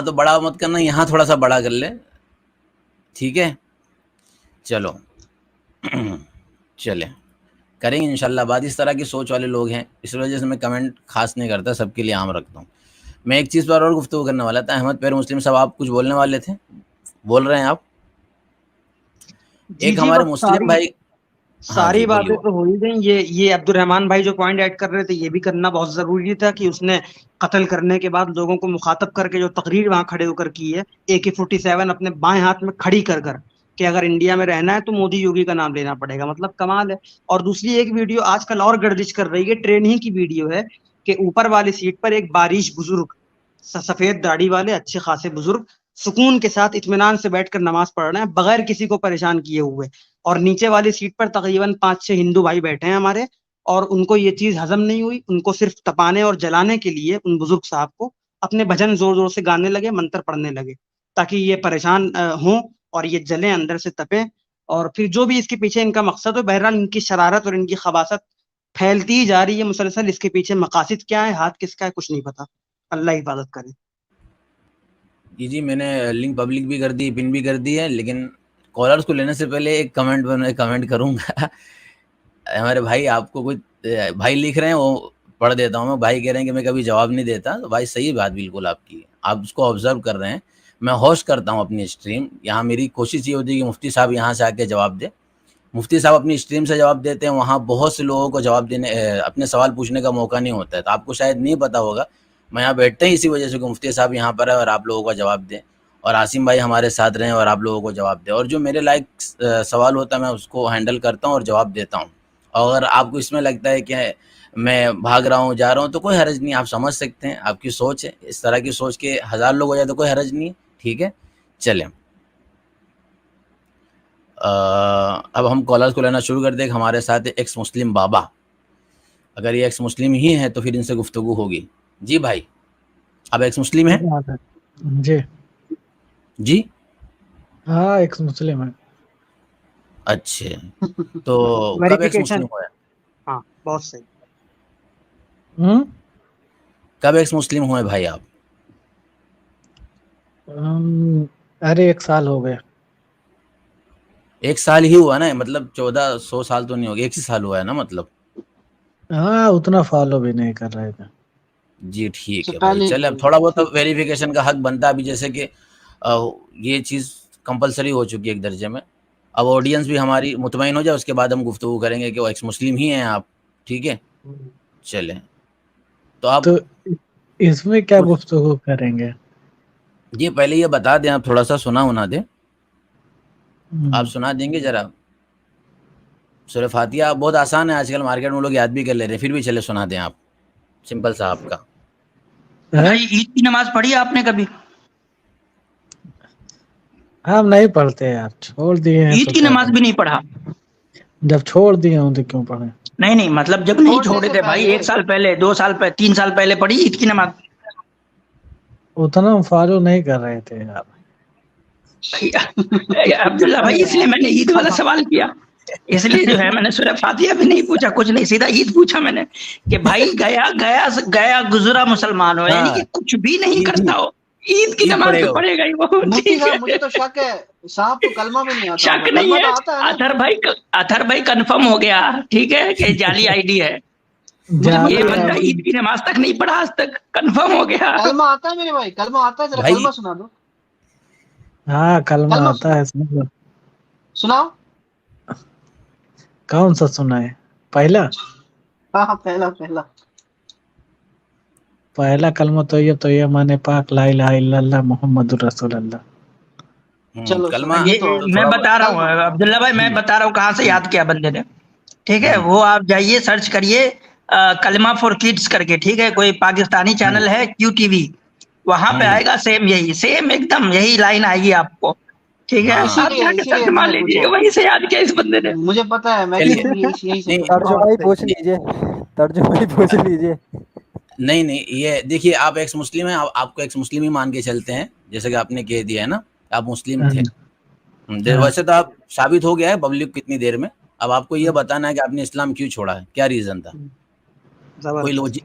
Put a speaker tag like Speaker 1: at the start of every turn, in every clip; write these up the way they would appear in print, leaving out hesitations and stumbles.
Speaker 1: तो बड़ा मत करना, यहाँ थोड़ा सा बड़ा कर ले, ठीक है। चलो चले करेंगे इंशाल्लाह बात। इस तरह की सोच वाले लोग हैं, इस वजह से मैं कमेंट खास नहीं करता, सबके लिए आम रखता हूँ। मैं एक चीज़ पर और गुफ्तगू करने वाला था। अहमद पैर मुस्लिम साहब, आप कुछ बोलने वाले थे, बोल रहे हैं आप?
Speaker 2: जी
Speaker 1: एक
Speaker 2: जी,
Speaker 1: हमारे
Speaker 2: बस
Speaker 1: मुस्लिम
Speaker 2: सारी
Speaker 1: भाई। हाँ
Speaker 2: सारी
Speaker 1: जी, बोलिए
Speaker 2: बातें
Speaker 1: बोलिए।
Speaker 2: तो हो ही गई। ये अब्दुल रहमान भाई जो पॉइंट ऐड कर रहे थे, ये भी करना बहुत जरूरी था कि उसने कत्ल करने के बाद लोगों को मुखातब करके जो तकरीर वहां खड़े होकर की है, AK-47 अपने बाएं हाथ में खड़ी कर कर कि अगर इंडिया में रहना है तो मोदी योगी का नाम लेना पड़ेगा, मतलब कमाल है। और दूसरी एक वीडियो आजकल और गर्दिश कर रही है, ट्रेन ही की वीडियो है कि ऊपर वाली सीट पर एक बारिश बुजुर्ग, सफेद दाढ़ी वाले अच्छे खासे बुजुर्ग सुकून के साथ इत्मीनान से बैठकर नमाज पढ़ रहे हैं बगैर किसी को परेशान किए हुए। और नीचे वाली सीट पर तकरीबन 5-6 हिंदू भाई बैठे हैं हमारे, और उनको ये चीज हजम नहीं हुई। उनको सिर्फ तपाने और जलाने के लिए उन बुजुर्ग साहब को अपने भजन जोर जोर से गाने लगे, मंत्र पढ़ने लगे, ताकि ये परेशान हों और ये जलें अंदर से, तपें। और फिर जो भी इसके पीछे इनका मकसद हो, बहरहाल इनकी शरारत और इनकी खबासत फैलती ही जा रही है मुसलसल। इसके पीछे मकासद क्या है, हाथ किसका है, कुछ नहीं पता। अल्लाह हिफाजत करे।
Speaker 1: जी, मैंने लिंक पब्लिक भी कर दी, पिन भी कर दी है, लेकिन कॉलर्स को लेने से पहले एक कमेंट पर मैं कमेंट करूँगा। हमारे भाई आपको कुछ भाई लिख रहे हैं, वो पढ़ देता हूँ मैं। भाई कह रहे हैं कि मैं कभी जवाब नहीं देता, तो भाई सही बात बिल्कुल आपकी, आप उसको ऑब्जर्व कर रहे हैं। मैं होस्ट करता हूँ अपनी स्ट्रीम, यहाँ मेरी कोशिश ये होती है कि मुफ्ती साहब यहाँ से आके जवाब दें। मुफ्ती साहब अपनी स्ट्रीम से जवाब देते हैं, वहाँ बहुत से लोगों को जवाब देने अपने सवाल पूछने का मौका नहीं होता है। तो आपको शायद नहीं पता होगा, मैं यहाँ बैठते ही इसी वजह से कि मुफ्ती साहब यहाँ पर है और आप लोगों का जवाब दें, और आसिम भाई हमारे साथ रहें और आप लोगों को जवाब दें। और जो मेरे लायक सवाल होता है मैं उसको हैंडल करता हूँ और जवाब देता हूँ। और अगर आपको इसमें लगता है कि मैं भाग रहा हूँ, जा रहा हूँ, तो कोई हर्ज नहीं, आप समझ सकते हैं, आपकी सोच है। इस तरह की सोच के 1000 लोग हो जाए तो कोई हर्ज नहीं है, ठीक है। चलें, अब हम कॉलर्स को लेना शुरू कर दें। हमारे साथ है एक्स मुस्लिम बाबा। अगर ये एक्स मुस्लिम ही है तो फिर इनसे गुफ्तगू होगी। जी भाई, आप एक्स मुस्लिम हैं?
Speaker 3: क्या बात है जी?
Speaker 1: जी,
Speaker 3: हाँ, एक्स मुस्लिम है।
Speaker 1: अच्छे। तो कब एक्स
Speaker 2: वेरिफिकेशन।
Speaker 1: मुस्लिम हुआ है?
Speaker 2: हाँ, बहुत सही।
Speaker 3: हम्म।
Speaker 1: कब एक्स मुस्लिम हुए भाई आप?
Speaker 3: अरे 1 साल हो गए।
Speaker 1: 1 साल ही हुआ ना, मतलब 1400 साल तो नहीं हो गए, 1 ही साल हुआ है ना मतलब।
Speaker 3: हाँ, उतना फॉलो भी नहीं कर रहे थे।
Speaker 1: जी ठीक
Speaker 2: तो
Speaker 1: है भाई,
Speaker 2: पहले
Speaker 1: चले, अब थोड़ा बहुत वेरिफिकेशन का हक बनता है। अभी जैसे कि ये चीज़ कंपलसरी हो चुकी है एक दर्जे में। अब ऑडियंस भी हमारी मुतमईन हो जाए, उसके बाद हम गुफ्तगू करेंगे कि वो एक्स मुस्लिम ही हैं आप, ठीक है। चलें, तो आप
Speaker 3: तो इसमें क्या
Speaker 1: कुछ
Speaker 3: गुफ्तगू करेंगे?
Speaker 1: ये पहले ये बता दें, आप थोड़ा सा सुना उना दें। आप
Speaker 3: हम्म।
Speaker 1: सुना देंगे ज़रा सूरह फातिहा? बहुत आसान है, आजकल मार्केट में लोग याद भी कर ले रहे हैं, फिर भी चले सुना दें आप, सिंपल सा आपका।
Speaker 3: हैं?
Speaker 4: भाई ईद की नमाज पढ़ी आपने कभी?
Speaker 3: हम नहीं पढ़ते यार, छोड़ दिए हैं
Speaker 4: ईद
Speaker 3: तो
Speaker 4: की
Speaker 3: क्या
Speaker 4: नमाज
Speaker 3: करें।
Speaker 4: भी नहीं पढ़ा?
Speaker 3: जब छोड़ दिए हूँ तो क्यों पढ़े।
Speaker 4: नहीं नहीं, मतलब जब नहीं
Speaker 2: छोड़ने
Speaker 4: छोड़े
Speaker 2: से
Speaker 4: थे भाई,
Speaker 2: पहले
Speaker 4: 1 साल पहले, 2 साल पहले, 3 साल पहले पढ़ी ईद की नमाज?
Speaker 3: उतना हम फॉलो नहीं कर रहे थे यार।
Speaker 4: भाई अब्दुल्ला भाई, इसलिए मैंने ईद वाला सवाल किया। इसलिए जो है मैंने सूरह फातिहा भी नहीं पूछा, कुछ नहीं, सीधा ईद पूछा मैंने कि भाई गया गया गया गुजरा मुसलमान हो, यानी कि
Speaker 1: हाँ,
Speaker 4: कुछ भी नहीं
Speaker 1: ईद
Speaker 4: करता
Speaker 1: ईद
Speaker 4: हो, ईद की
Speaker 1: ईद
Speaker 4: नमाज तो
Speaker 1: पड़ेगा वो।
Speaker 4: पढ़ेगा ही वो,
Speaker 5: मुफ्ती
Speaker 4: ठीक
Speaker 5: साहब, मुझे
Speaker 4: है।
Speaker 5: तो शक है, साहब को कलमा भी नहीं आता
Speaker 4: शक
Speaker 5: होगा।
Speaker 4: नहीं
Speaker 5: कलमा
Speaker 4: है।
Speaker 5: तो आता है ना?
Speaker 4: अथर भाई कंफर्म हो गया, ठीक है, कि जाली आईडी है।
Speaker 5: मुझे
Speaker 4: ये
Speaker 3: जाली
Speaker 5: पता है।
Speaker 4: बंदा
Speaker 3: आईडी।
Speaker 4: ईद की नमाज तक नहीं पढ़ा आज तक, कंफर्म हो गया।
Speaker 5: कलमा आता है मेरे भाई, कलमा आता है, जरा
Speaker 1: भाई
Speaker 5: कलमा सुना दो।
Speaker 3: हाँ, कलमा
Speaker 5: कलमा
Speaker 3: आता है, समझ।
Speaker 5: सुनाओ।
Speaker 3: कौन सा सुना है? पहला।
Speaker 5: हाँ हाँ, पहला पहला।
Speaker 3: पहला कलमा तो ये माने पाक ला इलाहा इल्लल्लाह मुहम्मदुर रसूलुल्लाह।
Speaker 5: चलो
Speaker 1: कलमा
Speaker 5: ये
Speaker 4: ये
Speaker 5: तो
Speaker 1: तो
Speaker 4: मैं
Speaker 1: थोड़ा
Speaker 4: बता रहा
Speaker 5: कलमा।
Speaker 4: हूँ अब्दुल्ला भाई, मैं बता रहा हूँ कहाँ से
Speaker 1: हम्म,
Speaker 4: याद किया बंदे ने, ठीक है।
Speaker 1: हम्म,
Speaker 4: वो आप जाइए, सर्च करिए कलमा फॉर किड्स करके, ठीक है, कोई पाकिस्तानी
Speaker 1: हम्म,
Speaker 4: चैनल है, QTV, वहां पे
Speaker 1: हम्म,
Speaker 4: आएगा सेम, यही सेम एकदम यही लाइन आएगी आपको, ठीक है।
Speaker 1: हाँ,
Speaker 4: आप
Speaker 5: इसीलिए
Speaker 4: जाके
Speaker 5: इसीलिए
Speaker 4: सर्च मार
Speaker 5: मैंने
Speaker 4: लीजिए,
Speaker 5: पूछा।
Speaker 4: वहीं से याद किया इस बंदे ने।
Speaker 5: मुझे पता है, मैं
Speaker 1: चलिए,
Speaker 5: भी यही से
Speaker 1: नहीं
Speaker 5: पूछा।
Speaker 2: बहुत
Speaker 6: तर्जुमा ही
Speaker 2: सही।
Speaker 6: पूछ लीजिए, तर्जुमा ही पूछ लीजिए।
Speaker 1: नहीं नहीं, ये देखिए, आप एक्स मुस्लिम हैं, आपको एक्स मुस्लिम ही मान के चलते हैं, जैसे कि आपने कह दिया है ना, आप मुस्लिम थे।
Speaker 3: हाँ, हाँ।
Speaker 1: वैसे तो आप साबित हो गया है पब्लिक कितनी देर में। अब आपको ये बताना है कि आपने इस्लाम क्यों छोड़ा है, क्या रीज़न था? कोई
Speaker 2: जबरदस्त।
Speaker 1: लॉजिक?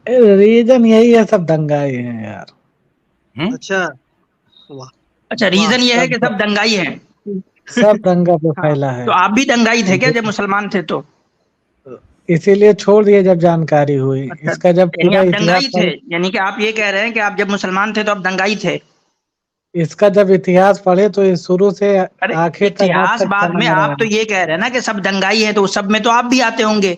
Speaker 3: रीजन यही है, सब दंगाई हैं यार।
Speaker 2: अच्छा, वाह।
Speaker 4: अच्छा, रीजन ये है कि सब दंगाई हैं।
Speaker 3: सब दंगा पे
Speaker 4: हाँ,
Speaker 3: फैला है।
Speaker 4: तो आप भी दंगाई थे क्या जब मुसलमान थे तो?
Speaker 3: इसीलिए छोड़ दिए जब जानकारी हुई।
Speaker 4: अच्छा,
Speaker 3: इसका जब
Speaker 4: यानी
Speaker 3: पूरा
Speaker 4: आप
Speaker 3: इतिहास
Speaker 4: दंगाई थे, यानी कि आप ये कह रहे हैं कि आप जब मुसलमान थे तो आप दंगाई थे।
Speaker 3: इसका जब इतिहास पढ़े तो ये शुरू से
Speaker 4: अरे
Speaker 3: आखिर तक आज
Speaker 4: इतिहास
Speaker 3: तक
Speaker 4: बाद
Speaker 3: चला
Speaker 4: में,
Speaker 3: आ रहा
Speaker 4: आप तो
Speaker 3: है।
Speaker 4: ये कह रहे हैं ना कि सब दंगाई हैं, तो उस सब में तो आप भी आते होंगे।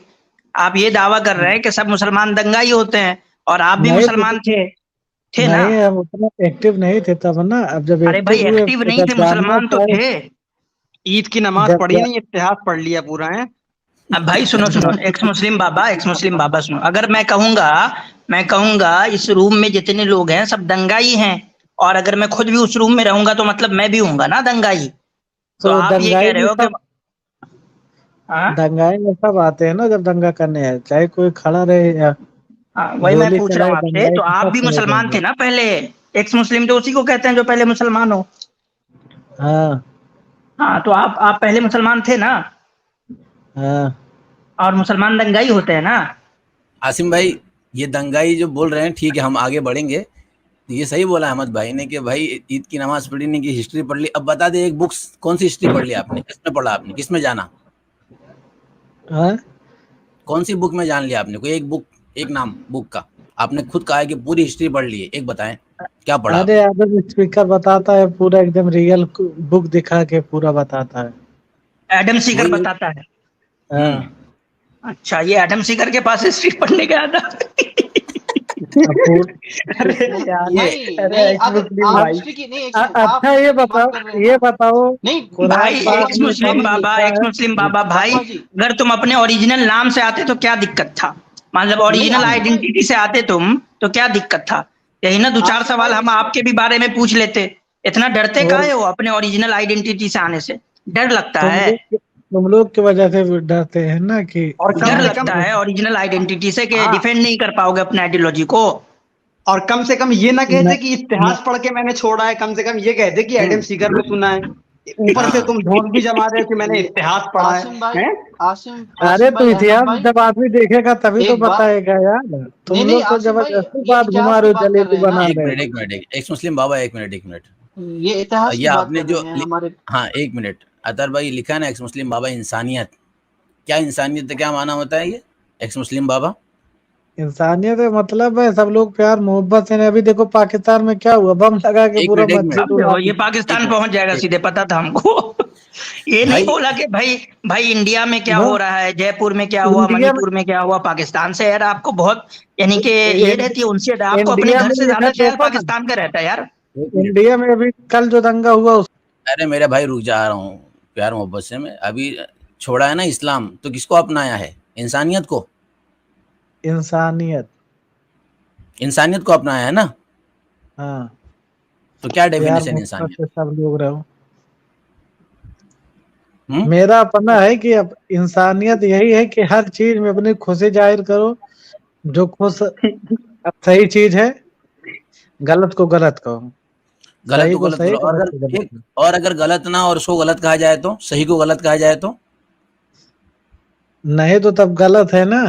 Speaker 4: आप ये दावा कर रहे हैं कि सब मुसलमान दंगाई होते हैं और आप भी
Speaker 3: नहीं
Speaker 4: मुसलमान थे ना?
Speaker 3: नहीं, हम उतना एक्टिव नहीं थे तब ना। अब जब
Speaker 4: अरे भाई
Speaker 3: एक्टिव हुए
Speaker 4: एक्टिव
Speaker 3: तो
Speaker 4: नहीं
Speaker 3: जब
Speaker 4: थे,
Speaker 3: जानना
Speaker 4: मुसलमान तो
Speaker 3: चाहे,
Speaker 4: थे।
Speaker 2: ईद की नमाज
Speaker 3: जब
Speaker 2: पढ़ी नहीं, इतिहास पढ़ लिया पूरा है।
Speaker 4: अब भाई सुनो सुनो, एक्स मुस्लिम बाबा सुनो, अगर मैं कहूंगा इस रूम में जितने लोग हैं सब दंगाई हैं, और अगर मैं खुद भी उस रूम में रहूंगा तो मतलब मैं भी हूंगा ना दंगाई। तो
Speaker 3: तो
Speaker 4: आप ये कह
Speaker 3: दंगाई
Speaker 4: रहे
Speaker 3: में
Speaker 4: हो कि
Speaker 3: सब
Speaker 4: हाँ,
Speaker 3: दंगाई में सब आते हैं ना जब दंगा करने हैं, चाहे कोई खड़ा रहे या
Speaker 4: हाँ, वही मैं
Speaker 3: गोली
Speaker 4: पूछ रहा
Speaker 3: चलाए,
Speaker 4: हूँ आपसे।
Speaker 3: दंगाई
Speaker 4: तो
Speaker 3: तो
Speaker 4: आप
Speaker 3: सब
Speaker 4: भी
Speaker 3: खड़े
Speaker 4: मुसलमान
Speaker 3: रहेंगे।
Speaker 4: थे ना पहले? एक्स मुस्लिम तो उसी को कहते हैं जो पहले मुसलमान हो।
Speaker 3: हाँ
Speaker 4: हाँ, तो आप पहले मुसलमान थे ना?
Speaker 3: हाँ।
Speaker 4: और मुसलमान दंगाई होते हैं ना?
Speaker 1: आसिम भाई, ये दंगाई जो बोल रहे हैं, ठीक है, हम आगे बढ़ेंगे। ये सही बोला अहमद भाई ने कि भाई ईद की नमाज पढ़ी नहीं, की हिस्ट्री पढ़ ली। अब बता दे, एक बुक्स कौन सी हिस्ट्री पढ़ ली आपने, किसमें पढ़ा आपने, किसमें जाना,
Speaker 3: हाँ?
Speaker 1: कौन सी बुक में जान लिया आपने? कोई एक बुक, एक नाम बुक का। आपने खुद कहा है कि पूरी हिस्ट्री पढ़ ली है, एक बताएं क्या पढ़ा
Speaker 3: अरे
Speaker 1: आपने?
Speaker 3: आदम स्पीकर बताता है पूरा, एकदम रियल बुक दिखा के पूरा बताता है।
Speaker 4: एडम सीकर
Speaker 1: वही।
Speaker 4: बताता है।
Speaker 1: हम्म।
Speaker 3: हाँ।
Speaker 4: अच्छा, ये एडम सीकर के पास हिस्ट्री पढ़ने गया था।
Speaker 3: अब
Speaker 4: अरे
Speaker 5: नहीं
Speaker 4: यार,
Speaker 5: नहीं
Speaker 4: अरे
Speaker 5: नहीं,
Speaker 4: एक्स
Speaker 5: अगर
Speaker 4: मुस्लिम
Speaker 5: आप
Speaker 4: भाई,
Speaker 5: हिस्ट्री की नहीं, एक सेकंड, आप
Speaker 3: अच्छा
Speaker 5: हिस्ट्री की बात कर रहे हैं
Speaker 3: ये
Speaker 5: ना।
Speaker 3: बताओ
Speaker 5: नहीं
Speaker 3: कुरान
Speaker 4: भाई
Speaker 3: पाक
Speaker 4: एक्स
Speaker 3: में
Speaker 4: मुस्लिम
Speaker 3: कभी
Speaker 4: बाबा,
Speaker 3: लिखा
Speaker 4: एक्स
Speaker 3: है?
Speaker 4: मुस्लिम बाबा भाई,
Speaker 5: बाबा जी,
Speaker 4: अगर तुम अपने ओरिजिनल नाम से आते तो क्या दिक्कत था? मतलब
Speaker 5: नहीं
Speaker 4: ओरिजिनल
Speaker 5: आसिम भाई,
Speaker 4: आइडेंटिटी से आते तुम तो क्या दिक्कत था? यही ना दो चार
Speaker 5: आसिम
Speaker 4: सवाल
Speaker 5: भाई
Speaker 4: हम
Speaker 5: इसमें,
Speaker 4: आपके भी बारे में पूछ लेते। इतना डरते
Speaker 3: और
Speaker 4: काहे हो अपने ओरिजिनल आइडेंटिटी से आने से? डर लगता
Speaker 3: तुम
Speaker 4: है?
Speaker 3: लोग तुम लोग की वजह से भी डरते हैं ना कि
Speaker 2: और कम
Speaker 4: डर
Speaker 2: से
Speaker 4: लगता
Speaker 2: कम,
Speaker 4: है ओरिजिनल आइडेंटिटी से कि
Speaker 2: हाँ,
Speaker 4: डिफेंड नहीं कर पाओगे अपने आइडियोलॉजी को?
Speaker 2: और कम से कम ये ना
Speaker 3: न,
Speaker 2: कहते कि
Speaker 3: न,
Speaker 2: इतिहास पढ़ के मैंने छोड़ा है, कम से कम ये कहते कि एडम सीगर को सुना है। ऊपर से
Speaker 1: हाँ,
Speaker 2: तुम झोंक भी जमा रहे हो कि मैंने इतिहास पढ़ा है,
Speaker 5: आसिम भाई,
Speaker 2: हैं?
Speaker 5: आसिम
Speaker 3: अरे
Speaker 5: आसिम
Speaker 3: तो
Speaker 5: भाई, अहमद
Speaker 3: इतिहास
Speaker 5: भाई,
Speaker 3: जब आदमी देखेगा तभी तो
Speaker 5: एक बात,
Speaker 3: बताएगा यार।
Speaker 5: नहीं
Speaker 3: तुम
Speaker 5: नहीं
Speaker 3: लोग तो
Speaker 5: आसिम भाई,
Speaker 3: जबरदस्ती
Speaker 5: ये
Speaker 3: बात घुमा
Speaker 5: इतिहास
Speaker 3: रहे
Speaker 5: की
Speaker 3: हो,
Speaker 5: बात कर
Speaker 3: जलेबी
Speaker 5: रहे हैं ना,
Speaker 3: बना
Speaker 1: एक
Speaker 3: रहे
Speaker 1: मिनट,
Speaker 3: हो।
Speaker 1: एक मिनट, एक्स मुस्लिम बाबा, एक मिनट, एक मिनट।
Speaker 5: ये इतिहास
Speaker 1: ये
Speaker 5: की बात
Speaker 1: आपने
Speaker 5: कर
Speaker 1: जो
Speaker 5: रहे हैं हमारे।
Speaker 1: हाँ, एक मिनट। अतर भाई लिखा है ना एक्स मुस्लिम बाबा इंसानियत, क्या इंसानियत, क्या माना होता है ये एक्स मुस्लिम बाबा?
Speaker 3: इंसानियत का मतलब है सब लोग प्यार मोहब्बत से। अभी देखो पाकिस्तान में क्या हुआ, बम लगा के
Speaker 1: एक
Speaker 3: पूरा
Speaker 1: मिनट, एक मिनट,
Speaker 3: मस्जिद
Speaker 4: अब
Speaker 3: उड़ा
Speaker 4: देखो ये
Speaker 3: दी।
Speaker 1: एक
Speaker 4: पाकिस्तान
Speaker 1: मिनट,
Speaker 4: पहुंच जाएगा
Speaker 1: एक
Speaker 4: सीधे, पता था हमको। ये नहीं
Speaker 1: भाई,
Speaker 4: बोला कि भाई भाई इंडिया में क्या हो
Speaker 3: ब-
Speaker 4: रहा है, जयपुर में क्या हुआ,
Speaker 3: इंडिया में
Speaker 4: मणिपुर में क्या हुआ, पाकिस्तान से यार आपको बहुत, यानी कि ये
Speaker 3: इं-
Speaker 4: रहती है उनसे, आपको अपने
Speaker 3: इंडिया
Speaker 4: घर
Speaker 3: में
Speaker 4: से ज्यादा
Speaker 3: इधर
Speaker 4: ख्याल
Speaker 3: देखो ना,
Speaker 4: पाकिस्तान का रहता है यार।
Speaker 1: एक मिनट।
Speaker 3: इंडिया में अभी कल जो दंगा हुआ
Speaker 1: अरे मेरे भाई, रुक जा रहा हूँ प्यार मोहब्बत से। मैं अभी छोड़ा है ना इस्लाम, तो किसको अपनाया है? इंसानियत को।
Speaker 3: इंसानियत।
Speaker 1: इंसानियत को अपनाया है ना?
Speaker 3: हाँ,
Speaker 1: तो क्या
Speaker 3: प्यार
Speaker 1: डेफिनेशन
Speaker 3: मोहब्बत
Speaker 1: इंसानियत?
Speaker 3: से सब लोग रहो।
Speaker 1: हम्म।
Speaker 3: मेरा अपना है कि अब इंसानियत यही है कि हर चीज में अपनी खुशी जाहिर करो। जो खुश अब सही चीज है, गलत को गलत कहो,
Speaker 1: गलत
Speaker 3: सही
Speaker 1: को
Speaker 3: को
Speaker 1: गलत
Speaker 3: सही,
Speaker 1: करो, और
Speaker 3: गलत को
Speaker 1: अगर
Speaker 3: गलत
Speaker 1: एक,
Speaker 3: कहो।
Speaker 1: और अगर गलत ना और उसको गलत कहा जाए तो, सही को गलत कहा जाए तो?
Speaker 3: नहीं तो तब गलत है ना।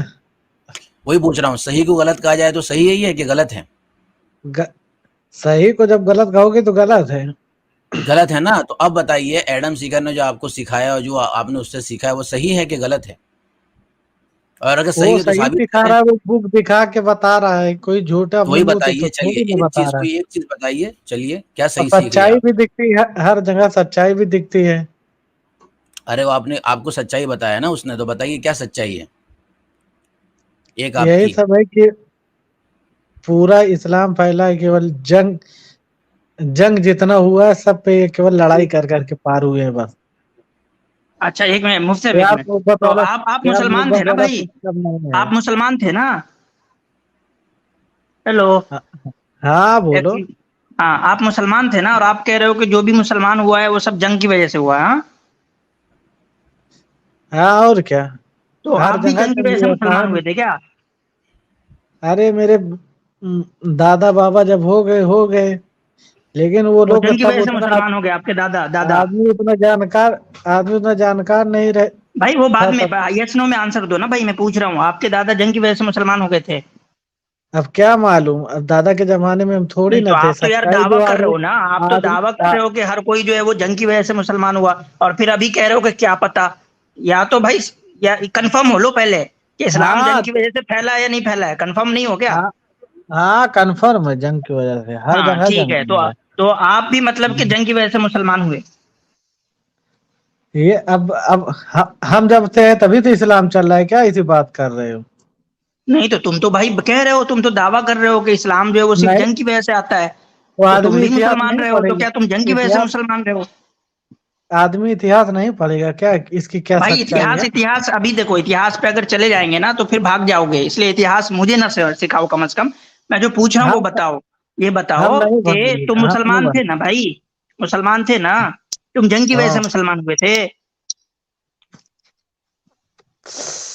Speaker 1: वही पूछ रहा हूँ, सही को गलत कहा जाए तो सही है ही है कि गलत है?
Speaker 3: ग, सही को जब गलत कहोगे तो गलत है।
Speaker 1: गलत है ना? तो अब बताइए, एडम सीकर ने जो आपको सिखाया और जो आपने उससे सीखा है, वो सही है कि गलत है? और अगर सही
Speaker 3: वो
Speaker 1: है तो
Speaker 3: सही
Speaker 1: साबित
Speaker 3: दिखा
Speaker 1: करें।
Speaker 3: रहा है, वो बुक दिखा के बता रहा है, कोई झूठा
Speaker 1: तो वही
Speaker 3: मुंह से तो
Speaker 1: बताइए, चलिए
Speaker 3: थोड़ी ना
Speaker 1: एक
Speaker 3: बता
Speaker 1: चीज,
Speaker 3: रहा है।
Speaker 1: कोई एक चीज बताइए, चलिए क्या
Speaker 3: और
Speaker 1: सही सीख लिया
Speaker 3: सच्चाई
Speaker 1: आप?
Speaker 3: भी दिखती है, हर जगह सच्चाई भी दिखती है।
Speaker 1: अरे वो आपने, आपको सच्चाई बताया ना उसने, तो बताइए क्या सच्चाई है एक
Speaker 3: यही
Speaker 1: आपकी?
Speaker 3: सब है कि पूरा इस्लाम फैला है, केवल जंग जंग जितना हुआ है सब पे ये केवल लड़ाई कर करके पार हुए हैं बस।
Speaker 4: अच्छा एक मिनट, मुफ्त एक
Speaker 3: प्यार
Speaker 4: मिनट।
Speaker 3: मोहब्बत
Speaker 4: तो
Speaker 3: वाला,
Speaker 4: आप
Speaker 3: प्यार
Speaker 4: मुसलमान थे
Speaker 3: मोहब्बत
Speaker 4: ना
Speaker 3: वाला
Speaker 4: भाई?
Speaker 3: सिस्टम नहीं है।
Speaker 4: आप मुसलमान थे ना? हेलो।
Speaker 3: हाँ हाँ, बोलो।
Speaker 4: एक, हाँ आप मुसलमान थे ना, और आप कह रहे हो कि जो भी मुसलमान हुआ है वो सब जंग की वजह से हुआ है, हाँ?
Speaker 3: हाँ और क्या,
Speaker 4: तो
Speaker 3: हर
Speaker 4: आप भी
Speaker 3: जगह
Speaker 4: जंग की
Speaker 3: जंग
Speaker 4: वजह से
Speaker 3: हुआ था।
Speaker 4: मुसलमान हुए थे क्या?
Speaker 3: अरे मेरे दादा बाबा जब हो गए, लेकिन वो
Speaker 4: वो
Speaker 3: लोग
Speaker 4: जंग की
Speaker 3: तब
Speaker 4: वजह से
Speaker 3: उतना
Speaker 4: मुसलमान हो गए आपके दादा दादा?
Speaker 3: आदमी उतना जानकार नहीं रहे
Speaker 4: भाई वो बाद
Speaker 3: था
Speaker 4: में,
Speaker 3: सब।
Speaker 4: यस नो में आंसर दो ना भाई, मैं पूछ रहा हूँ आपके दादा जंग की वजह से मुसलमान हो गए थे?
Speaker 3: अब क्या मालूम, अब दादा के जमाने में हम थोड़ी
Speaker 4: नहीं
Speaker 3: न
Speaker 4: तो
Speaker 3: थे।
Speaker 4: आप तो यार
Speaker 3: सच्चाई
Speaker 4: दावा
Speaker 3: जो
Speaker 4: कर रहे
Speaker 3: आदमी
Speaker 4: हो ना, आप तो
Speaker 3: आदमी
Speaker 4: दावा कर रहे हो कि हर कोई जो है वो जंग की वजह से मुसलमान हुआ, और फिर अभी कह रहे हो कि क्या पता। या तो भाई या कंफर्म हो लो पहले कि इस्लाम
Speaker 3: हाँ
Speaker 4: जंग की वजह से फैला है या नहीं फैला है, कंफर्म नहीं हो क्या?
Speaker 3: हाँ हाँ, कंफर्म है, जंग की वजह से हर
Speaker 4: हाँ
Speaker 3: जगह
Speaker 4: ठीक
Speaker 3: जंग
Speaker 4: है,
Speaker 3: हुई है।
Speaker 4: तो आप भी मतलब कि जंग की वजह से मुसलमान हुए?
Speaker 3: ये अब हम जब थे तभी तो इस्लाम चल रहा है, क्या इसी बात कर रहे हो?
Speaker 4: नहीं तो तुम तो भाई कह रहे हो, तुम तो दावा कर रहे हो कि इस्लाम जो है वो सिर्फ
Speaker 3: नहीं,
Speaker 4: जंग की वजह से आता है,
Speaker 3: वो
Speaker 4: तो तुम
Speaker 3: आदमी
Speaker 4: भी
Speaker 3: इतिहास
Speaker 4: मुसलमान
Speaker 3: नहीं
Speaker 4: रहे हो, तो
Speaker 3: पढ़ेगा।
Speaker 4: क्या तुम जंग की वजह से
Speaker 3: इतिहास,
Speaker 4: मुसलमान रहे हो?
Speaker 3: आदमी इतिहास नहीं पढ़ेगा क्या, इसकी क्या
Speaker 4: भाई
Speaker 3: सच्चाई
Speaker 4: इतिहास
Speaker 3: है?
Speaker 4: इतिहास अभी देखो, इतिहास पे अगर चले जाएंगे ना तो फिर भाग जाओगे, इसलिए इतिहास मुझे ना सिखाओ कम से कम। मैं जो पूछ रहा हूँ वो
Speaker 3: हम
Speaker 4: बताओ। ये
Speaker 3: हम
Speaker 4: बताओ
Speaker 3: नहीं
Speaker 4: कि
Speaker 3: भागेंगे,
Speaker 4: तुम
Speaker 3: हम नहीं
Speaker 4: मुसलमान थे
Speaker 3: भागेंगे।
Speaker 4: ना भाई? मुसलमान थे ना? तुम जंग की वजह से
Speaker 3: हाँ,
Speaker 4: मुसलमान हुए थे?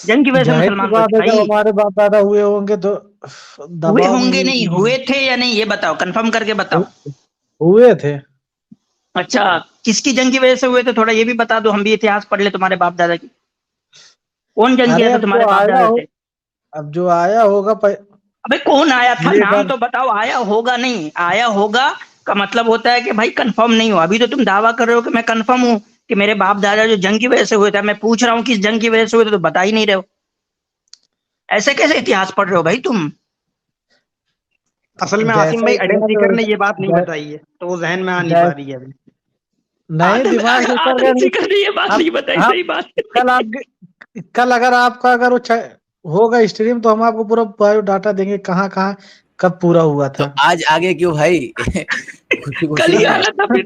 Speaker 4: जंग की वजह से
Speaker 3: जाहिर सी
Speaker 4: मुसलमान हुए
Speaker 3: बात
Speaker 4: थे
Speaker 3: है, जब
Speaker 4: भाई?
Speaker 3: हमारे बाप दादा हुए होंगे तो
Speaker 4: हुए
Speaker 3: दबाव में
Speaker 4: होंगे
Speaker 3: ही
Speaker 4: नहीं, हुए थे या नहीं, ये बताओ, कंफर्म करके बताओ।
Speaker 3: हुए थे।
Speaker 4: अच्छा, किसकी जंग की वजह से हुए थे थोड़ा ये भी बता दो, हम भी इतिहास पढ़ ले तुम्हारे बाप दादा की। कौन जंग किया
Speaker 3: अरे
Speaker 4: था तुम्हारे बाप दादा से?
Speaker 3: अब जो आया होगा
Speaker 4: अबे कौन आया था, नाम
Speaker 3: लेकर।
Speaker 4: तो बताओ, आया होगा नहीं, आया होगा का मतलब होता है कि भाई कंफर्म नहीं हो। अभी तो तुम दावा कर रहे हो कि मैं कंफर्म हूं कि मेरे बाप दादा जो जंग की वजह से हुए थे। मैं पूछ रहा हूँ किस जंग की वजह से हुए थे, तो बता ही नहीं रहे हो। ऐसे कैसे इतिहास पढ़ रहे हो भाई तुम?
Speaker 2: असल में आसिम
Speaker 3: जैसा
Speaker 2: भाई एडम
Speaker 3: इतिहास
Speaker 2: सीकर ने ये बात नहीं
Speaker 3: जै,
Speaker 2: बताई है, तो वो जहन में आ नहीं
Speaker 3: जै,
Speaker 2: पा रही है अभी।
Speaker 3: नहीं,
Speaker 4: आदम
Speaker 3: दिमाग से उतर
Speaker 4: आदम
Speaker 3: गया नहीं।
Speaker 4: सीकर ने ये बात
Speaker 3: हम
Speaker 4: नहीं बताई,
Speaker 3: हम
Speaker 4: सही बात
Speaker 3: कल
Speaker 4: है।
Speaker 3: आपके कल अगर आपका अगर वो होगा स्ट्रीम, तो हम आपको पूरा बायोडाटा देंगे, कहाँ कहाँ कब पूरा हुआ
Speaker 1: तो
Speaker 3: था।
Speaker 1: आज आगे क्यों भाई? खुशी
Speaker 4: कल
Speaker 1: खुशी
Speaker 4: ही
Speaker 1: में।
Speaker 4: आना था फिर।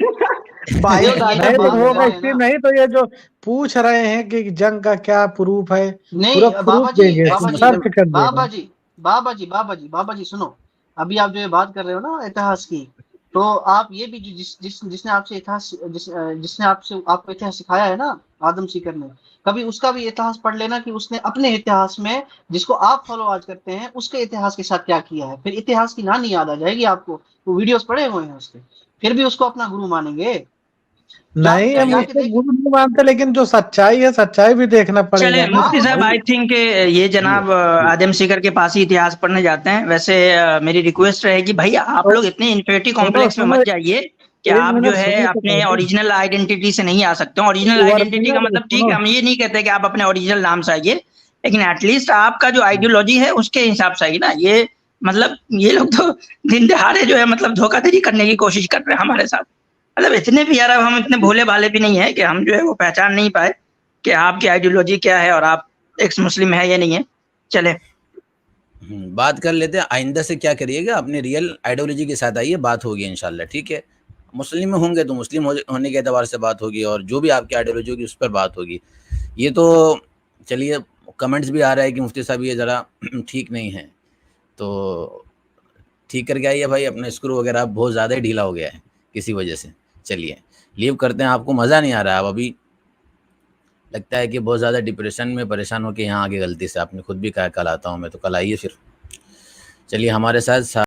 Speaker 5: ये
Speaker 2: बायोडाटा
Speaker 3: नहीं
Speaker 5: तो
Speaker 3: तो
Speaker 2: देंगे
Speaker 5: बात
Speaker 2: ना।
Speaker 3: होगा
Speaker 5: है
Speaker 3: स्ट्रीम,
Speaker 5: ना।
Speaker 3: नहीं तो ये जो पूछ रहे हैं कि जंग का क्या प्रूफ है,
Speaker 5: नहीं
Speaker 3: पूरा प्रूफ
Speaker 5: बाबा जी,
Speaker 3: देंगे,
Speaker 1: एक्स
Speaker 5: बाबा जी,
Speaker 1: मुस्लिम।
Speaker 3: सर्च कर
Speaker 5: बाबा
Speaker 3: देना।
Speaker 5: जी, बाबा जी, बाबा जी, बाबा जी सुनो। अभी आप जो ये बात कर रहे हो ना इतिहास की, तो आप ये भी जिसने आपसे इतिहास जिसने आपको इतिहास सिखाया है ना, आदम सीकर ने, कभी उसका भी इतिहास पढ़ लेना कि उसने अपने इतिहास में, जिसको आप फॉलो आज करते हैं, उसके इतिहास के साथ क्या किया है। फिर इतिहास की नानी याद आ जाएगी आपको। वो वीडियोस पड़े हुए हैं उसके, फिर भी उसको अपना गुरु मानेंगे।
Speaker 3: नहीं, हम
Speaker 5: जाके
Speaker 3: उसको
Speaker 5: देख।
Speaker 3: गुरु नहीं मानते, लेकिन जो सच्चाई है, सच्चाई भी देखना
Speaker 4: चले
Speaker 3: पड़ेगा ना
Speaker 4: मुफ्ती साहब,
Speaker 3: भाई।
Speaker 4: आई थिंक ये
Speaker 1: जी
Speaker 4: जनाब
Speaker 1: जी।
Speaker 4: आदम सीकर के पास ही इतिहास पढ़ने जाते हैं। वैसे मेरी रिक्वेस्ट रहेगी भाई, आप
Speaker 3: तो
Speaker 4: लोग इतने इन्फिनिटी
Speaker 3: सुनो
Speaker 4: कॉम्प्लेक्स में
Speaker 3: सुनो,
Speaker 4: मत जाइए कि
Speaker 3: एक
Speaker 4: आप जो
Speaker 3: मिनट
Speaker 4: है
Speaker 3: सुनिए तो
Speaker 4: अपने
Speaker 3: पहले।
Speaker 4: ओरिजिनल आइडेंटिटी से नहीं आ सकते हो। ओरिजिनल आइडेंटिटी का
Speaker 3: ओरिजिनल
Speaker 4: मतलब ठीक
Speaker 3: सुनो,
Speaker 4: है, हम ये नहीं कहते कि आप अपने ओरिजिनल नाम से आइए, लेकिन एटलीस्ट आपका जो आइडियोलॉजी है उसके हिसाब से आइए ना। ये मतलब ये लोग तो दिन दहाड़े जो है मतलब धोखाधड़ी करने की कोशिश कर रहे हैं हमारे साथ। मतलब इतने भी यार, अब हम इतने भोले भाले भी नहीं है कि हम जो है वो पहचान नहीं पाए कि आपकी आइडियोलॉजी क्या है और आप एक्स मुस्लिम है या नहीं है। चले
Speaker 1: बात कर लेते हैं, आइंदा से क्या करिएगा, अपने रियल आइडियोलॉजी के साथ आइए, बात होगी इंशाल्लाह, ठीक है। मुस्लिम में होंगे तो मुस्लिम होने के एतबार से बात होगी, और जो भी आपकी आइडियोलॉजी होगी उस पर बात होगी। ये तो चलिए, कमेंट्स भी आ रहा है कि मुफ्ती साहब ये ज़रा ठीक नहीं है, तो ठीक करके आइए भाई। अपना स्क्रू वगैरह बहुत ज़्यादा ही ढीला हो गया है किसी वजह से। चलिए लीव करते हैं, आपको मज़ा नहीं आ रहा है अब अभी, लगता है कि बहुत ज़्यादा डिप्रेशन में परेशान होकर यहाँ आगे गलती से आपने खुद भी कहा कल आता हूँ मैं, तो कल आइए फिर। चलिए हमारे साथ